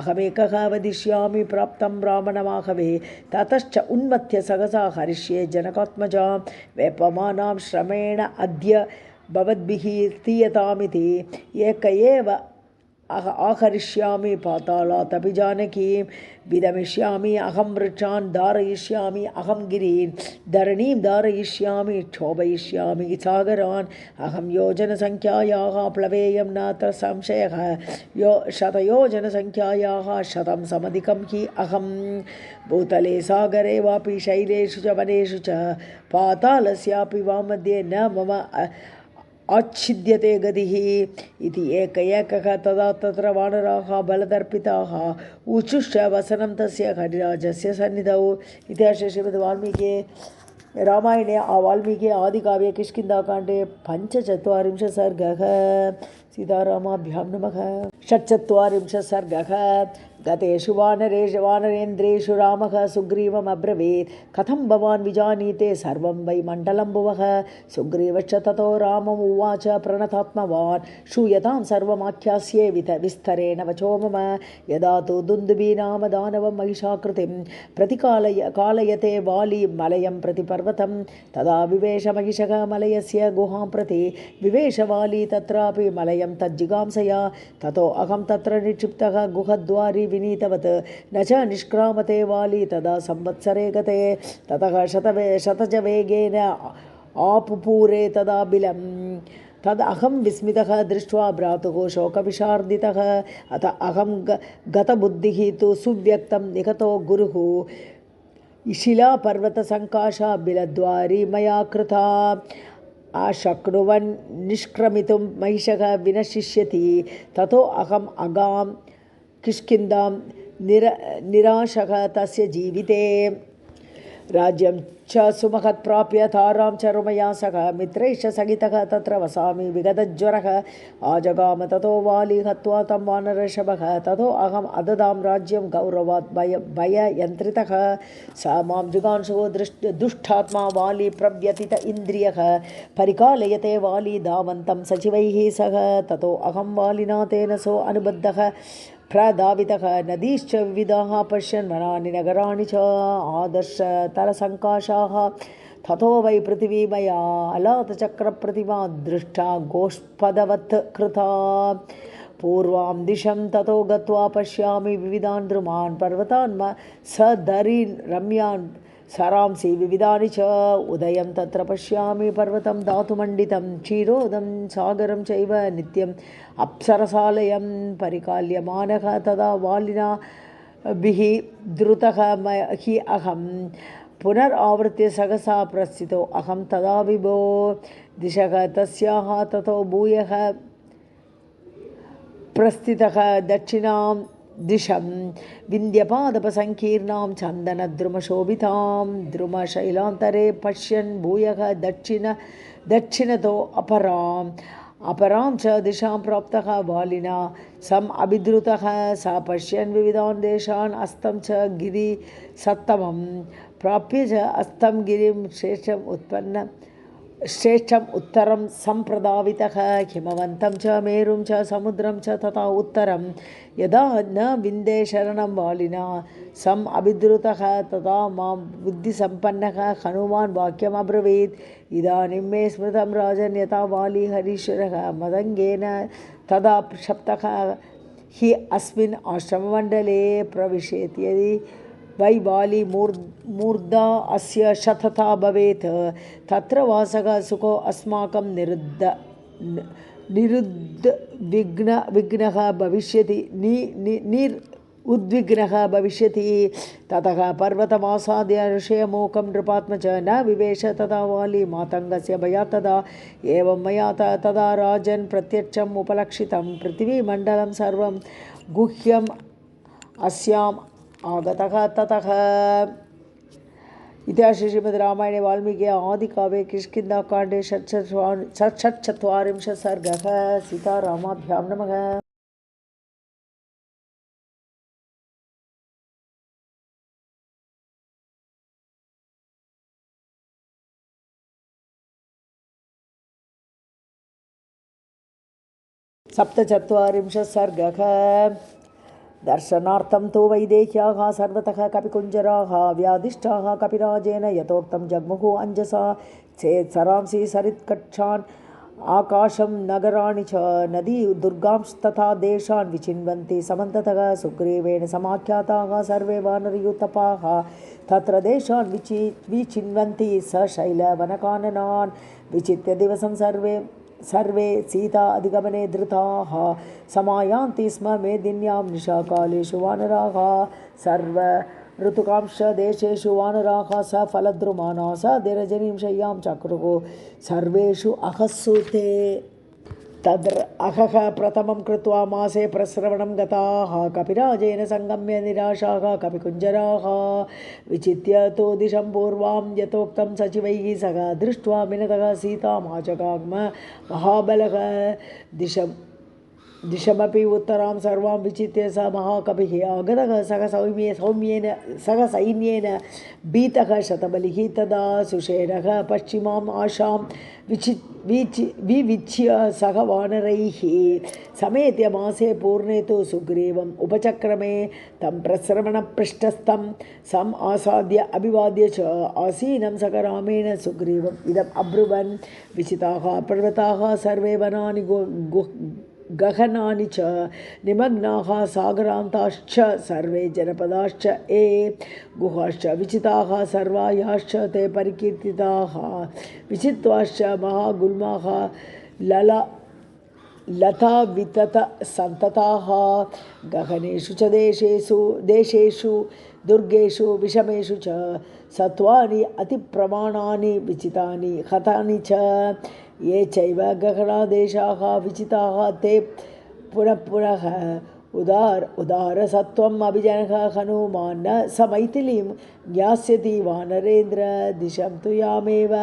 अहमेकः वदिष्यामि प्राप्तं रावणमाहवे ततश्च उन्मत्य सहसा हरिष्ये जनकात्मजां वेपमानां श्रमेण अद्य भवद्भिः तीयतामिति एक एव आहरिष्यामि पातालात् अपि जानकीं विदमिष्यामि अहं वृक्षान् धारयिष्यामि अहं गिरीन् धरणीं धारयिष्यामि क्षोभयिष्यामि सागरान् अहं योजनसङ्ख्यायाः प्लवेयं नात्र संशयः शतयोजनसङ्ख्यायाः शतं समधिकं हि अहं भूतले सागरे वापि शैलेषु च वनेषु च पातालस्यापि वा मध्ये न मम आच्छिद्यते गतिः इति एकः तदा तत्र वानराः बलदर्पिताः ऊचुश्च वसनं तस्य हरिराजस्य सन्निधौ इतिहासे श्रीमद्वाल्मीकि रामायणे वाल्मीकि आदिकाव्ये किष्किन्धाकाण्डे 45 सर्गः सीतारामाभ्यां नमः 46 सर्गः गतेषु वानरेन्द्रेषु रामः सुग्रीवमब्रवीत् कथं भवान् विजानीते सर्वं वै मण्डलं भुवः सुग्रीवश्च ततो रामम् उवाच प्रणतात्मवान् श्रूयतां सर्वमाख्यास्ये विस्तरेण वचो मम यदा तु दुन्दुभी नाम दानवं महिषाकृतिं कालयते वाली मलयं प्रति पर्वतं तदा विवेश महिषः मलयस्य गुहां प्रति विवेशवाली तत्रापि मलयं तज्जिगांसया ततो अहं तत्र निक्षिप्तः गुहद्वारि विनीतवत् न च निष्क्रामते वाली तदा संवत्सरे गते ततः शतजवेगेन आपुपूरे तदा बिलं तद् अहं विस्मितः दृष्ट्वा भ्रातुः शोकविशार्दितः अथ अहं गतबुद्धिः तु सुव्यक्तं निगतो गुरुः शिलापर्वतसङ्काशा बिलद्वारी मया कृता अशक्नुवन् निष्क्रमितुं महिषः विनशिष्यति ततो अहम् अगां किष्किन्धां निराशः तस्य जीविते राज्यं च सुमहत् प्राप्य तारां च रुमया सह मित्रैश्च सहितः तत्र वसामि विगतज्वरः आजगाम ततो वाली हत्वा तं वानरषभः ततो अहम् अददां राज्यं गौरवात् भययन्त्रितः स मां जुगांशुः दुष्टात्मा वाली प्रव्यथित इन्द्रियः परिकालयते वाली धावन्तं सचिवैः सह ततो अहं वालिना तेन सो अनुबद्धः प्रधावितः नदीश्च विविधाः पश्यन् वनानि नगराणि च आदर्शतलसङ्काशाः ततो वै पृथिवी मया अलातचक्रप्रतिमा दृष्टा गोष्पदवत् कृता पूर्वां दिशं ततो गत्वा पश्यामि विविधान् द्रुमान् पर्वतान् सदरीन् रम्यान् सरांसि विविधानि च उदयं तत्र पश्यामि पर्वतं धातुमण्डितं क्षीरोदं सागरं चैव नित्यम् अप्सरसालयं परिकाल्यमानः तदा वालिना बिः द्रुतः हि अहं पुनरावृत्य सहसा प्रस्थितो अहं तदा विभो दिशः तस्याः ततो भूयः प्रस्थितः दक्षिणां दिशं विन्द्यपादपसङ्कीर्णां चन्दनद्रुमशोभितां द्रुमशैलान्तरे पश्यन् भूयः दक्षिणतो अपरां च दिशां प्राप्तः वालिना सम् अभिद्रुतः सा पश्यन् विविधान् देशान् अस्तं च गिरिसत्तमं प्राप्य च अस्तं गिरिं श्रेष्ठम् श्रेष्ठम् उत्तरं सम्प्रदावितः हिमवन्तं च मेरुं च समुद्रं च तथा उत्तरं यदा न विन्दे शरणं वालिना सम् अभिद्रुतः तदा मां बुद्धिसम्पन्नः हनुमान् वाक्यम् अब्रवीत् इदानीं मे स्मृतं राजन् यथा वाली हरीश्वरः मदङ्गेन तदा शप्तः हि अस्मिन् आश्रममण्डले प्रविशेत् यदि वै वाली मूर्धा अस्य शतथा भवेत् तत्र वासः सुखो अस्माकं विघ्नः भविष्यति उद्विग्नः भविष्यति ततः पर्वतमासाद्य ऋषयमूकं नृपात्म च न विवेश तदा वाली मातङ्गस्य भयात् तदा एवं मया तदा राजन् प्रत्यक्षम् उपलक्षितं पृथिवीमण्डलं सर्वं गुह्यम् अस्याम् आगतः ततः इतिहासे श्रीमद्रामायणे वाल्मीकि आदिकाव्ये किष्किन्धाकाण्डे षट्चत्वारिंशत् सर्गः सीतारामाभ्यां नमः। सप्तचत्वारिंशत् सर्गः दर्शनार्थं तु वैदेह्याः सर्वतः कपिकुञ्जराः व्याधिष्ठाः कपिराजेन यथोक्तं जग्मुः अञ्जसा चेत् सरांसि सरित्कक्षान् आकाशं नगराणि च नदी दुर्गांस्तथा देशान् विचिन्वन्ति समन्ततः सुग्रीवेण समाख्याताः सर्वे वानरयूतपाः तत्र देशान् विचिन्वन्ति सशैलवनकाननान् विचित्य दिवसं सर्वे सीता अधिगमने धृताः समायान्ति स्म मेदिन्यां निशाकालेषु वानराः सर्व ऋतुकांशदेशेषु वानराः स फलद्रुमाना स दिरजनीं शय्यां चक्रुः सर्वेषु अहस्सुते अहः प्रथमं कृत्वा मासे प्रश्रवणं गताः कपिराजेन संगम्य निराशाः कपिकुञ्जराः विचित्य तो दिशं पूर्वां यथोक्तं सचिवैः सह दृष्ट्वा विनतः सीतामाचकाग्म महाबलः दिशमपि उत्तरां सर्वां विचित्य स महाकपिः आगतः सह सैन्येन भीतः शतबलिः तदा सुषेणः पश्चिमाम् आशां विविच्य सह वानरैः समेत्य मासे पूर्णे तु सुग्रीवम् उपचक्रमे तं प्रश्रवणपृष्ठस्थं सम् आसाद्य अभिवाद्य च आसीनं सह रामेण सुग्रीवम् इदम् अब्रुवन् विचिताः पर्वताः सर्वे वनानि गहनानि च निमग्नाः सागरान्ताश्च सर्वे जनपदाश्च गुहाश्च विचिताः सर्वायाश्च ते परिकीर्तिताः विचित्वाश्च महागुल्माः लता वितत सन्तताः गहनेषु च देशेषु दुर्गेषु विषमेषु च सत्वानि अतिप्रमाणानि विचितानि हतानि च ये चैव गहनादेशाः विचिताः ते पुनः उदारसत्वम् अभिजनः हनुमान् न स मैथिलीं ज्ञास्यति वानरेन्द्र दिशं तु यामेव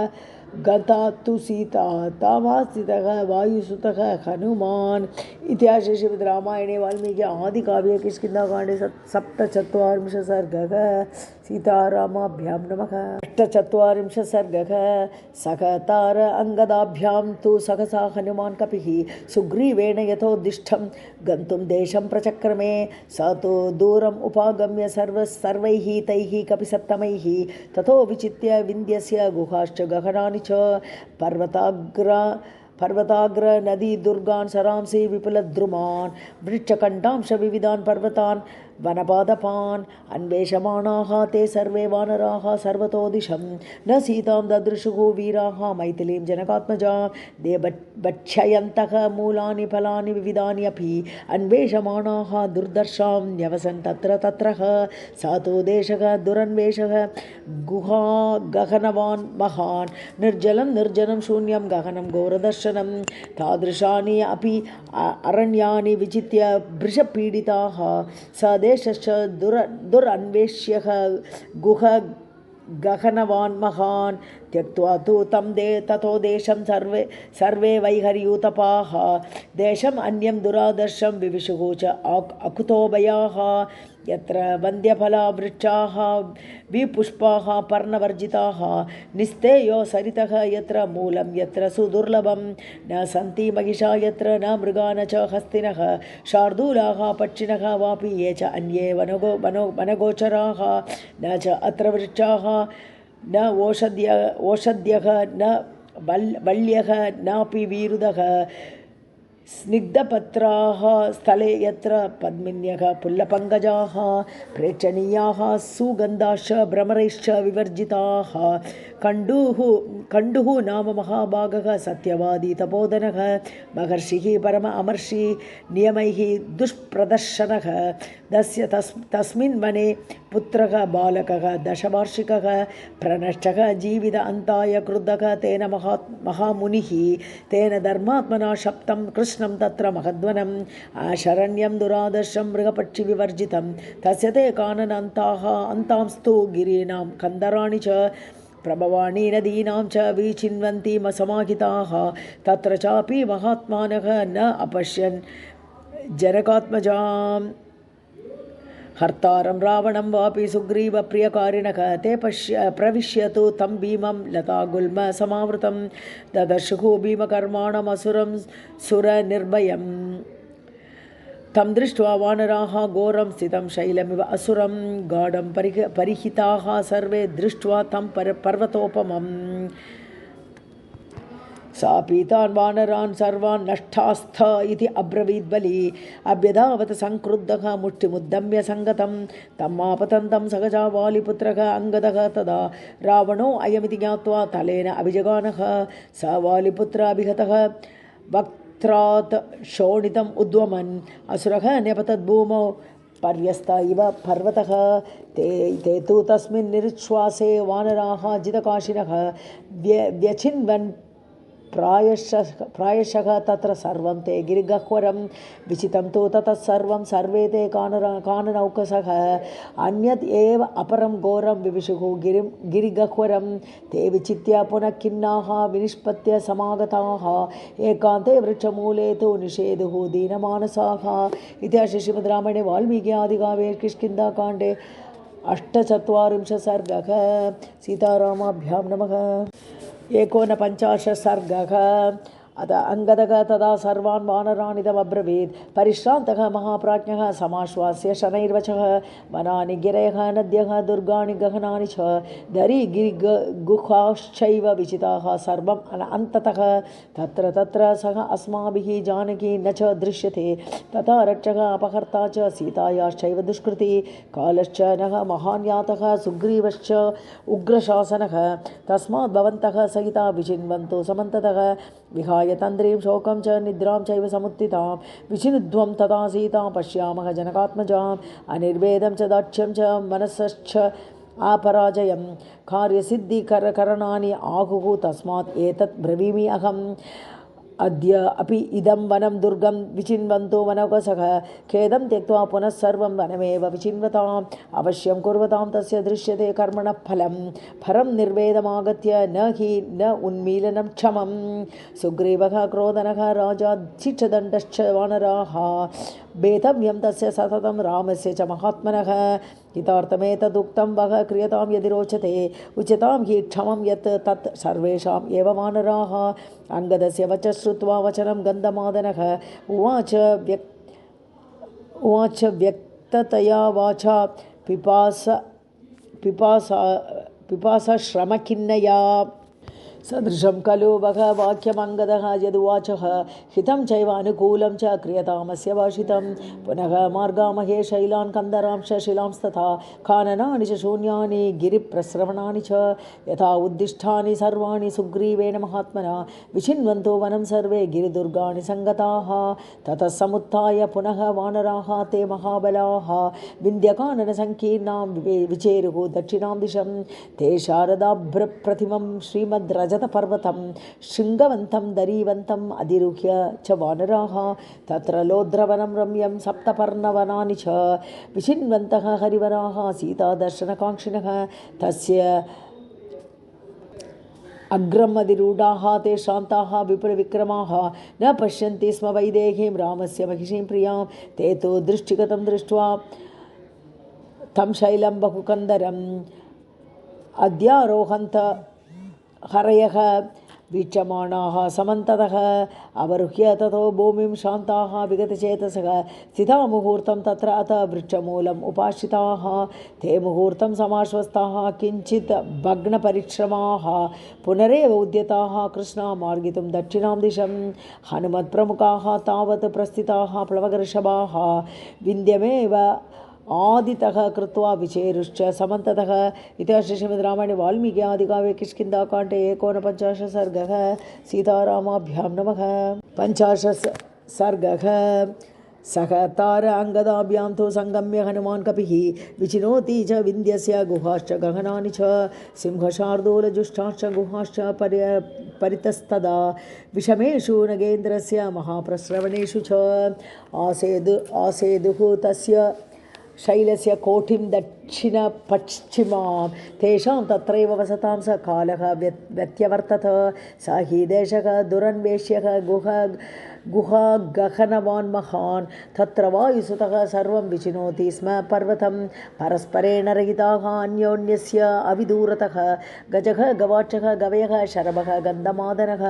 गता तु सीता तामास्थितः वायुसुतः हनुमान् इतिहासे श्रीमद्रामायणे वाल्मीकि आदिकाव्ये किष्किन्धाकाण्डे सप्तचत्वारिंशत् सर्गः सीतारामाभ्यां नमः। अष्टचत्वारिंशत् सर्गः सकतार अंगदाभ्यां तु सहसा हनुमान् कपिः सुग्रीवेण यथोद्दिष्टं गन्तुं देशं प्रचक्रमे स तु दूरम् उपागम्य सर्वैः तैः कपिसत्तमैः ततो विचित्य विन्ध्यस्य गुहाश्च गहनानि च पर्वताग्र नदी दुर्गान् सरांसि विपुलद्रुमान् वृक्षकण्डांश विविधान् पर्वतान् वनपादपान् अन्वेषमाणाः ते सर्वे वानराः सर्वतो दिशं न सीतां ददृशुः वीराः मैथिलीं जनकात्मजां देवभक्षयन्तः मूलानि फलानि विविधानि अपि अन्वेषमाणाः दुर्दर्शां न्यवसन् तत्र सा तु देशः दुरन्वेषः गुहा गहनवान् महान् निर्जनं शून्यं गहनं घोरदर्शनं तादृशानि अपि अरण्यानि विचित्य वृषपीडिताः स देशश्च दुरन्वेष्यः गुह गहनवान् महान् त्यक्त्वा तु तं ततो देशं सर्वे वैहर्यूतपाः देशम् अन्यं दुरादर्शं विविशुः च अकुतोभयाः यत्र वन्द्यफलावृक्षाः विपुष्पाः पर्णवर्जिताः निस्तेयो सरितः यत्र मूलं यत्र सुदुर्लभं न सन्ति महिषा यत्र न मृगा न च हस्तिनः शार्दूलाः पक्षिणः वापि ये च अन्ये वनगोचराः न च अत्र वृक्षाः न ओषध्यः न वल्यः नापि वीरुदः स्निग्धपत्राः स्थले यत्र पद्मिन्यः पुल्लपङ्कजाः प्रेक्षणीयाः सुगन्धाश्च भ्रमरैश्च विवर्जिताः कण्डुः नाम महाभागः सत्यवादी तपोधनः महर्षिः परम अमर्षि नियमैः दुष्प्रदर्शनः तस्मिन् वने पुत्रः बालकः दशवार्षिकः प्रनष्टः जीवित अन्ताय क्रुद्धः तेन महामुनिः तेन धर्मात्मना शप्तं कृष्णं तत्र महद्वनम् शरण्यं दुरादर्शं मृगपक्षिविवर्जितं तस्य ते काननान्तांस्तु गिरीणां कन्दराणि च प्रभवाणी नदीनां च विचिन्वन्ति समाहिताः तत्र चापि महात्मानः न अपश्यन् जनकात्मजाम् हर्तारं रावणं वापि सुग्रीवप्रियकारिणः ते प्रविश्यतु तं भीमं लतागुल्मसमावृतं ददर्शुः भीमकर्माणमसुरं सुरनिर्भयं तं दृष्ट्वा वानराः घोरं स्थितं शैलमिव असुरं गाढं परिहिताः सर्वे दृष्ट्वा तं पर्वतोपमम् सा पीतान् वानरान् सर्वान् नष्टास्थ इति अब्रवीद्बली अभ्यधावत संक्रुद्धः मुष्टिमुद्दम्य संगतं तमापतन्तं सहजा वालिपुत्रः अंगदः तदा रावणो अयमिति ज्ञात्वा तलेन अभिजगानः स वालिपुत्र अभिहतः वक्त्रात् शोणितम् उद्वमन् असुरः न्यपतद्भूमौ पर्यस्त इव पर्वतः ते तु तस्मिन् निरुच्छ्वासे वानराः जितकाशिनः व्यचिन्वन् प्रायशः तत्र सर्वं ते गिरिगह्वरं विचितं तु ततः सर्वे ते काननौकसः अन्यत् एव अपरं घोरं विविशुः गिरिगह्वरं ते विचित्य पुनः खिन्नाः विनिष्पत्य समागताः एकान्ते वृक्षमूले तु निषेधुः दीनमानसाः इति श्रीमद् रामायणे वाल्मीकि आदिकाव्ये किष्किन्धाकाण्डे 48 सर्गः सीतारामाभ्यां नमः 49 सर्गः अथ अंगदः तदा सर्वान् वानरान् इदमब्रवीत् परिश्रान्तः महाप्राज्ञः समाश्वास्य शनैर्वचः वनानि गिरयः नद्यः दुर्गाणि गहनानि च दरीगिरिगुहाश्चैव विचिताः सर्वम् अन्ततः तत्र सः अस्माभिः जानकी न च दृश्यते तथा रक्षः अपहर्ता च सीतायाश्चैव दुष्कृति कालश्च नः महान् यातः सुग्रीवश्च उग्रशासनः तस्मात् भवन्तः सहिता विचिन्वन्तु समन्ततः विहाय तन्द्रीं शोकं च निद्रां चैव समुत्थितां विचिनुध्वं तथा सीतां पश्यामः जनकात्मजाम् अनिर्वेदं च दाक्ष्यं च मनसश्च अपराजयं कार्यसिद्धिकरणानि आहुः तस्मात् एतत् ब्रवीमि अहम् अद्य अपि इदं वनं दुर्गं विचिन्वन्तो वनौकसः खेदं त्यक्त्वा पुनः सर्वं वनमेव विचिन्वताम् अवश्यं कुर्वतां तस्य दृश्यते कर्मणः फलं निर्वेदमागत्य न उन्मीलनं क्षमं सुग्रीवः क्रोधनः राजा शिक्षदण्डश्च वानराः बेतव्यं तस्य सततं रामस्य च महात्मनः हितार्थमेतदुक्तं वः क्रियतां यदि रोचते उच्यतां हि क्षमं यत् तत् सर्वेषाम् एव वानराः अंगदस्य वचः श्रुत्वा वचनं गन्धमादनः उवाच व्यक्ततया वाचा पिपासा श्रमखिन्नया सदृशं खलु वः वाक्यमङ्गदः यदुवाचः हितं चैव अनुकूलं च क्रियतामस्य भाषितं पुनः मार्गामहे शैलान् कन्दरांश्च शिलांस्तथा काननानि च शून्यानि गिरिप्रस्रवणानि च यथा उद्दिष्टानि सर्वाणि सुग्रीवेण महात्मना विचिन्वन्तो वनं सर्वे गिरिदुर्गाणि सङ्गताः ततः समुत्थाय पुनः वानराः ते महाबलाः विन्ध्यकाननसङ्कीर्णां विचेरुः दक्षिणां दिशं ते शारदाभ्रप्रतिमं श्रीमद्रज पर्वतं शृङ्गवन्तं दरीवन्तम् अधिरुह्य च वानराः तत्र लोद्रवनं रम्यं सप्तपर्णवनानि च विचिन्वन्तः हरिवराः सीतादर्शनकाङ्क्षिणः अग्रमधिरूढाः ते शान्ताः विपुलविक्रमाः न पश्यन्ति स्म वैदेहीं रामस्य महिषीं प्रियां ते तु दृष्टिगतं दृष्ट्वा तं शैलं बहुकन्दरम् अद्यारोहन्त हरयः वीक्षमाणाः समन्ततः अवरुह्य ततो भूमिं शान्ताः विगतचेतसः स्थिता मुहूर्तं तत्र अथ वृक्षमूलम् उपाश्रिताः ते मुहूर्तं समाश्वस्ताः किञ्चित् भग्नपरिश्रमाः पुनरेव उद्यताः कृष्णां मार्गितुं दक्षिणां दिशं हनुमत्प्रमुखाः तावत् प्रस्थिताः प्लवगऋषभाः विन्द्यमेव आदितः कृत्वा विचेरुश्च समन्ततः इति श्रीमद्रामायणे वाल्मीकि आदिकाव्ये किष्किन्धाकाण्डे 49 सर्गः सीतारामाभ्यां नमः। 50 सर्गः सह तार अंगदाभ्यां तु संगम्य हनुमान् कपिः विचिनोति च विन्द्यस्य गुहाश्च गहनानि च सिंहशार्दूलजुष्टाश्च गुहाश्च परितस्तदा विषमेषु नगेन्द्रस्य महाप्रस्रवणेषु च आसेदुः तस्य शैलस्य कोटिं दक्षिणपश्चिमां तेषां तत्रैव वसतां स कालः व्यत्यवर्तत स हि देशः दुरन्वेष्यः गुहागहनवान् महान् तत्र वायुसुतः सर्वं विचिनोति स्म पर्वतं परस्परेण रहिताः अन्योन्यस्य अविदूरतः गजः गवाक्षः गवयः शरभः गन्धमादनः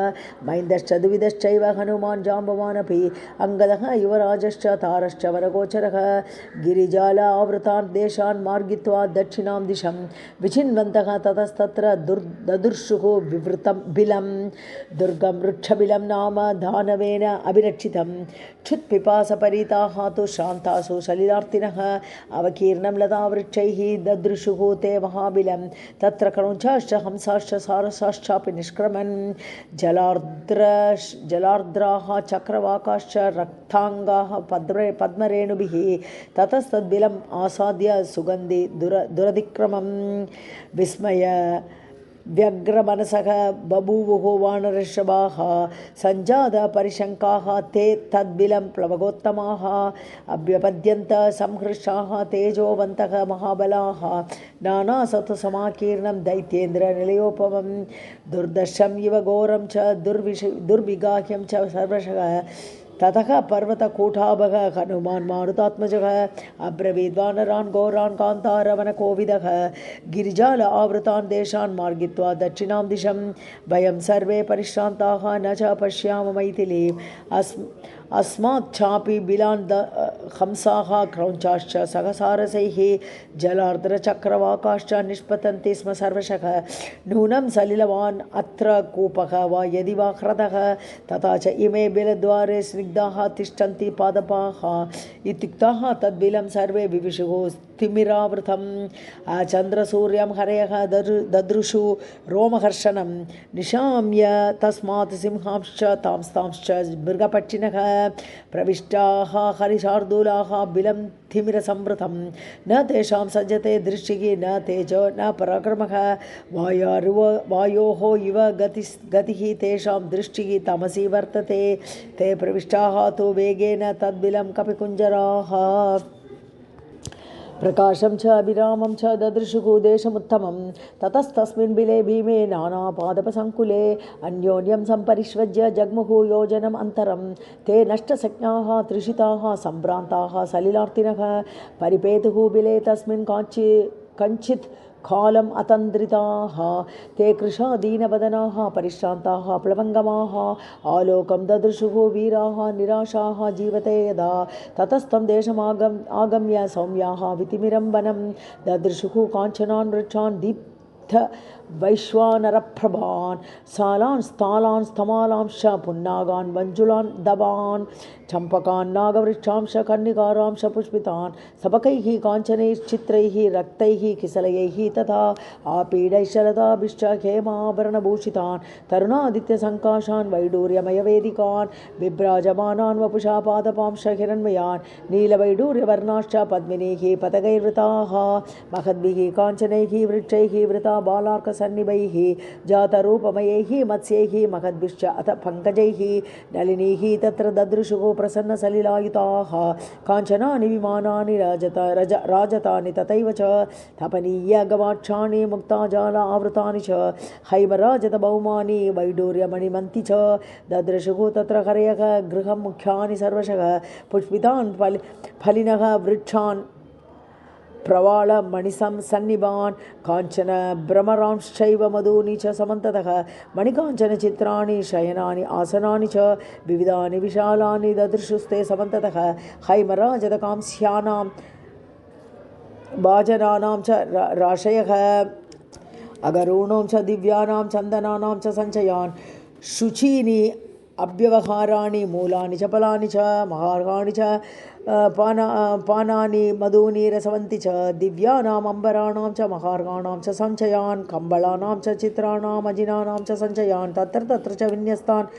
मैन्दश्च द्विविधश्चैव हनुमान् जाम्बवानपि अङ्गदः युवराजश्च तारश्च वरगोचरः गिरिजाल आवृतान् देशान् मार्गित्वा दक्षिणां दिशं विचिन्वन्तः ततस्तत्र ददृशुः विवृतं बिलं दुर्गं वृक्षबिलं नाम दानवेन अभिरक्षितं क्षुत्पिपासपरीताः तु शान्तासु सलिलार्तिनः अवकीर्णं लतावृक्षैः ददृशुः ते महाबिलं तत्र क्रौञ्चाश्च हंसाश्च सारसाश्चापि निष्क्रमन् जलार्द्राः चक्रवाकाश्च रक्ताङ्गाः पद्मरेणुभिः ततस्तद्बिलम् आसाद्य सुगन्धि दुरधिक्रमं विस्मय व्यग्रमनसः बभूवुः वानरऋषभाः सञ्जातपरिशङ्काः ते तद्बिलं प्लवगोत्तमाः अभ्यपद्यन्त संहृष्टाः तेजोवन्तः महाबलाः नानासत्समाकीर्णं दैत्येन्द्रनिलयोपमं दुर्दर्शम् इव घोरं च दुर्विगाह्यं च सर्वशः ततः पर्वतकूटाभः हनुमान् मारुतात्मजः अब्रवीद्वानरान् घोरान् कान्तारवनकोविदः गिरिजाल आवृतान् देशान् मार्गित्वा दक्षिणां दिशं वयं सर्वे परिश्रान्ताः न च पश्याम मैथिलीम् अस्माच्चापि बिलान् हंसाः क्रौञ्चाश्च सहसारसैः जलार्द्रचक्रवाकाश्च निष्पतन्ति स्म सर्वशः नूनं सलिलवान् अत्र कूपः वा यदि वा ह्रदः तथा च इमे बिलद्वारे स्निग्धाः तिष्ठन्ति पादपाः इत्युक्ताः तद्बिलं सर्वे विविशुः तिमिरावृतं चन्द्रसूर्यं हरयः ददृशु रोमहर्षणं निशाम्य तस्मात् सिंहांश्च तांस्तांश्च मृगपक्षिणः प्रविष्टाः हरिशार्दूलाः बिलं तिमिरसंवृतं न तेषां सज्जते दृष्टिः न तेजो न पराक्रमः वायोः इव गतिः तेषां दृष्टिः तमसि वर्तते ते प्रविष्टाः तु वेगेन तद्बिलं कपिकुञ्जराः प्रकाशं च अभिरामं च ददृशुः देशमुत्तमं ततस्तस्मिन् बिले भीमे नानापादपसङ्कुले अन्योन्यं सम्परिष्वज्य जग्मुः योजनम् अन्तरं ते नष्टसज्ञाः त्रिषिताः सम्भ्रान्ताः सलिलार्तिनः परिपेतुः बिले तस्मिन् कञ्चित् कालम् अतन्द्रिताः ते कृशादीनवदनाः परिश्रान्ताः प्लवङ्गमाः आलोकं ददृशुः वीराः निराशाः जीवते यदा ततस्तं देशमागम्य सौम्याः वितिमिरं वनं ददृशुः काञ्चनान् वृक्षान् वैश्वानरप्रभान् सालान् स्थालान् स्थमालांश्च पुन्नागान् मञ्जुलान् दवान् चम्पकान् नागवृक्षांश कन्निकारांश पुष्पितान् सबकैः काञ्चनैश्चित्रैः रक्तैः किसलयैः तथा आपीडैश्चलताभिश्च हेमाभरणभूषितान् तरुणादित्यसङ्काशान् वैडूर्यमयवेदिकान् विभ्राजमानान् वपुषा पादपांश हिरण्मयान् नीलवैडूर्यवर्णाश्च पद्मिनीः पतगैर्वृताः महद्भिः काञ्चनैः वृक्षैः वृता बालार्क सन्निभैः जातरूपमयैः मत्स्यैः महद्भिश्च अथ पङ्कजैः नलिनीः तत्र ददृशुः प्रसन्नसलिलायुताः काञ्चनानि विमानानि राजतानि तथैव च तपनीयगवाक्षाणि मुक्ताजाल आवृतानि च हैमराजतभौमानि वैडूर्यमणिमन्ति च ददृशुः तत्र हरयः गृहं मुख्यानि सर्वशः पुष्पितान् फलिनः वृक्षान् प्रवालमणिसं सन्निभान् काञ्चन भ्रमरांश्चैव मधूनि च समन्ततः मणिकाञ्चनचित्राणि शयनानि आसनानि च विविधानि विशालानि ददृशुस्ते समन्ततः हैमराजतकांस्यानां भाजनानां च राशयः अगरूणां च दिव्यानां चन्दनानां च सञ्चयान् शुचीनि अव्यवहाराणि मूलानि च फलानि च महार्घाणि च पानानि मधूनि रसवन्ति च दिव्यानाम् अम्बराणां च महार्घाणां च सञ्चयान् कम्बलानां च चित्राणाम् अजिनानां च सञ्चयान् तत्र च विन्यस्तान्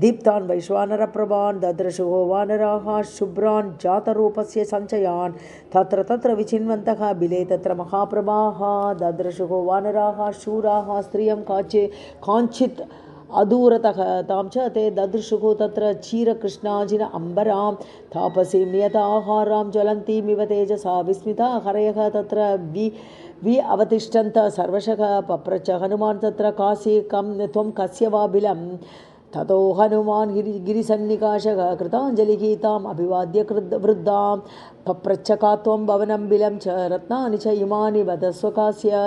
दीप्तान् वैश्वानरप्रभान् ददृशुः वानराः शुभ्रान् जातरूपस्य सञ्चयान् तत्र विचिन्वन्तः बिले तत्र महाप्रभाः ददृशुः वानराः शूराः स्त्रियं काञ्चित् अदूरतः तां च ते ददृशुः तत्र क्षीरकृष्णाजिन अम्बरां तापसीं नियताहारां ज्वलन्तीमिव तेजसा विस्मिता हरयः तत्र अवतिष्ठन्त सर्वशः पप्रच हनुमान् तत्र काशी त्वं कस्य वा बिलं ततो हनुमान् गिरिसन्निकाशः कृताञ्जलिः ताम् अभिवाद्य वृद्धां पप्रच्छ का त्वं भवनं बिलं च रत्नानि च इमानि वदस्व कास्य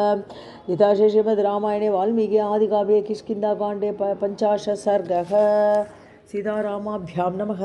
इति श्रीमद् रामायणे वाल्मीकि आदिकाव्ये किष्किन्धाकाण्डे 50 सर्गः सीतारामाभ्यां नमः।